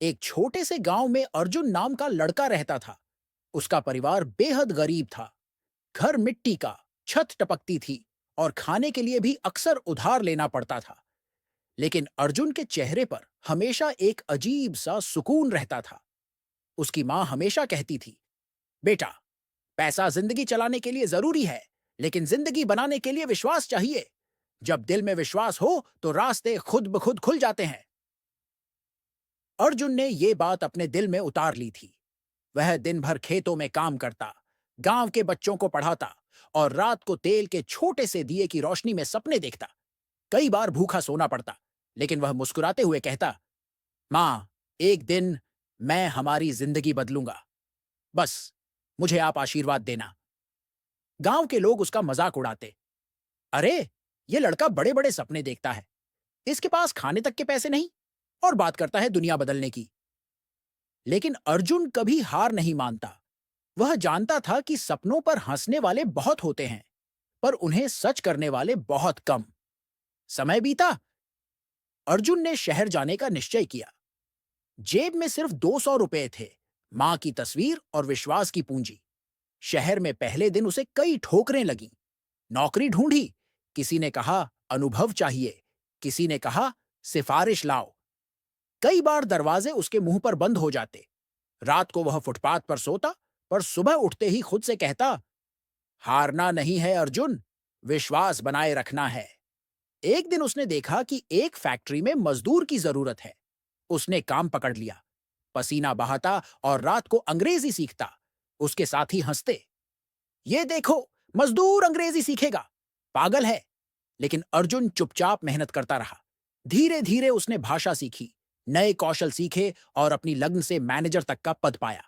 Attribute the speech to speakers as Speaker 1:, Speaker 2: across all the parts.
Speaker 1: एक छोटे से गांव में अर्जुन नाम का लड़का रहता था। उसका परिवार बेहद गरीब था। घर मिट्टी का, छत टपकती थी और खाने के लिए भी अक्सर उधार लेना पड़ता था। लेकिन अर्जुन के चेहरे पर हमेशा एक अजीब सा सुकून रहता था। उसकी माँ हमेशा कहती थी, बेटा, पैसा जिंदगी चलाने के लिए जरूरी है, लेकिन जिंदगी बनाने के लिए विश्वास चाहिए। जब दिल में विश्वास हो तो रास्ते खुद ब खुद खुल जाते हैं। अर्जुन ने ये बात अपने दिल में उतार ली थी। वह दिन भर खेतों में काम करता, गांव के बच्चों को पढ़ाता और रात को तेल के छोटे से दिए की रोशनी में सपने देखता। कई बार भूखा सोना पड़ता, लेकिन वह मुस्कुराते हुए कहता, मां, एक दिन मैं हमारी जिंदगी बदलूंगा। बस मुझे आप आशीर्वाद देना। गांव के लोग उसका मजाक उड़ाते। अरे, ये लड़का बड़े बड़े सपने देखता है, इसके पास खाने तक के पैसे नहीं और बात करता है दुनिया बदलने की। लेकिन अर्जुन कभी हार नहीं मानता। वह जानता था कि सपनों पर हंसने वाले बहुत होते हैं, पर उन्हें सच करने वाले बहुत कम। समय बीता। अर्जुन ने शहर जाने का निश्चय किया। जेब में सिर्फ 200 रुपए थे, मां की तस्वीर और विश्वास की पूंजी। शहर में पहले दिन उसे कई ठोकरें लगीं। नौकरी ढूंढी, किसी ने कहा अनुभव चाहिए, किसी ने कहा सिफारिश लाओ। कई बार दरवाजे उसके मुंह पर बंद हो जाते। रात को वह फुटपाथ पर सोता, पर सुबह उठते ही खुद से कहता, हारना नहीं है अर्जुन, विश्वास बनाए रखना है। एक दिन उसने देखा कि एक फैक्ट्री में मजदूर की जरूरत है। उसने काम पकड़ लिया, पसीना बहाता और रात को अंग्रेजी सीखता। उसके साथी हंसते, ये देखो, मजदूर अंग्रेजी सीखेगा, पागल है। लेकिन अर्जुन चुपचाप मेहनत करता रहा। धीरे धीरे उसने भाषा सीखी, नए कौशल सीखे और अपनी लगन से मैनेजर तक का पद पाया।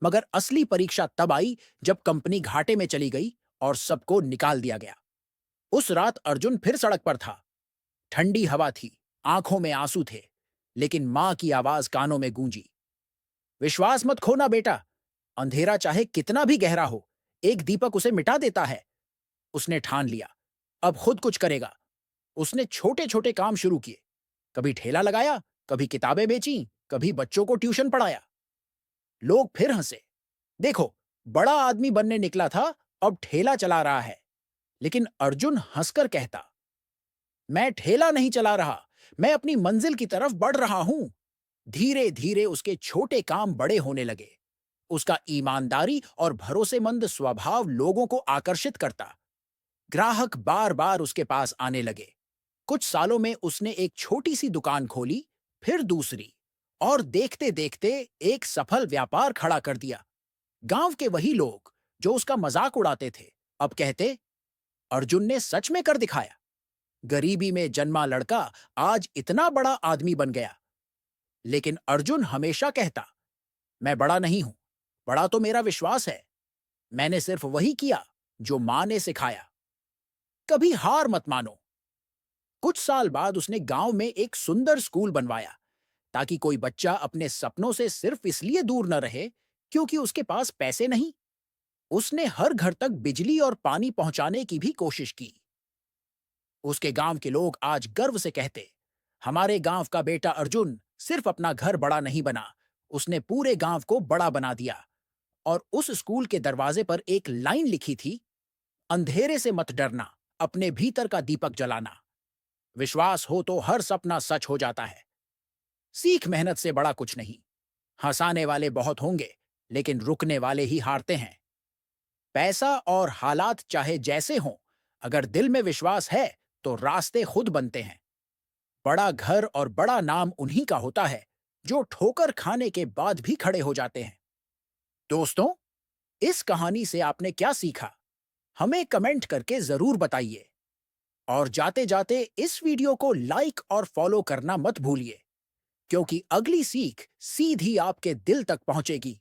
Speaker 1: मगर असली परीक्षा तब आई जब कंपनी घाटे में चली गई और सबको निकाल दिया गया। उस रात अर्जुन फिर सड़क पर था। ठंडी हवा थी, आंखों में आंसू थे, लेकिन मां की आवाज कानों में गूंजी, विश्वास मत खोना बेटा, अंधेरा चाहे कितना भी गहरा हो, एक दीपक उसे मिटा देता है। उसने ठान लिया, अब खुद कुछ करेगा। उसने छोटे छोटे काम शुरू किए, कभी ठेला लगाया, कभी किताबें बेची, कभी बच्चों को ट्यूशन पढ़ाया। लोग फिर हंसे, देखो, बड़ा आदमी बनने निकला था, अब ठेला चला रहा है। लेकिन अर्जुन हंसकर कहता, मैं ठेला नहीं चला रहा, मैं अपनी मंजिल की तरफ बढ़ रहा हूं। धीरे धीरे उसके छोटे काम बड़े होने लगे। उसका ईमानदारी और भरोसेमंद स्वभाव लोगों को आकर्षित करता। ग्राहक बार बार उसके पास आने लगे। कुछ सालों में उसने एक छोटी सी दुकान खोली, फिर दूसरी, और देखते देखते एक सफल व्यापार खड़ा कर दिया। गांव के वही लोग जो उसका मजाक उड़ाते थे, अब कहते, अर्जुन ने सच में कर दिखाया। गरीबी में जन्मा लड़का आज इतना बड़ा आदमी बन गया। लेकिन अर्जुन हमेशा कहता, मैं बड़ा नहीं हूं, बड़ा तो मेरा विश्वास है। मैंने सिर्फ वही किया जो मां ने सिखाया। कभी हार मत मानो। कुछ साल बाद उसने गांव में एक सुंदर स्कूल बनवाया, ताकि कोई बच्चा अपने सपनों से सिर्फ इसलिए दूर न रहे क्योंकि उसके पास पैसे नहीं। उसने हर घर तक बिजली और पानी पहुंचाने की भी कोशिश की। उसके गांव के लोग आज गर्व से कहते, हमारे गांव का बेटा अर्जुन सिर्फ अपना घर बड़ा नहीं बना, उसने पूरे गांव को बड़ा बना दिया। और उस स्कूल के दरवाजे पर एक लाइन लिखी थी, अंधेरे से मत डरना, अपने भीतर का दीपक जलाना। विश्वास हो तो हर सपना सच हो जाता है। सीख मेहनत से बड़ा कुछ नहीं। हंसाने वाले बहुत होंगे, लेकिन रुकने वाले ही हारते हैं। पैसा और हालात चाहे जैसे हों, अगर दिल में विश्वास है तो रास्ते खुद बनते हैं। बड़ा घर और बड़ा नाम उन्हीं का होता है जो ठोकर खाने के बाद भी खड़े हो जाते हैं। दोस्तों, इस कहानी से आपने क्या सीखा? हमें कमेंट करके जरूर बताइए। और जाते जाते इस वीडियो को लाइक और फॉलो करना मत भूलिए, क्योंकि अगली सीख सीधी आपके दिल तक पहुंचेगी।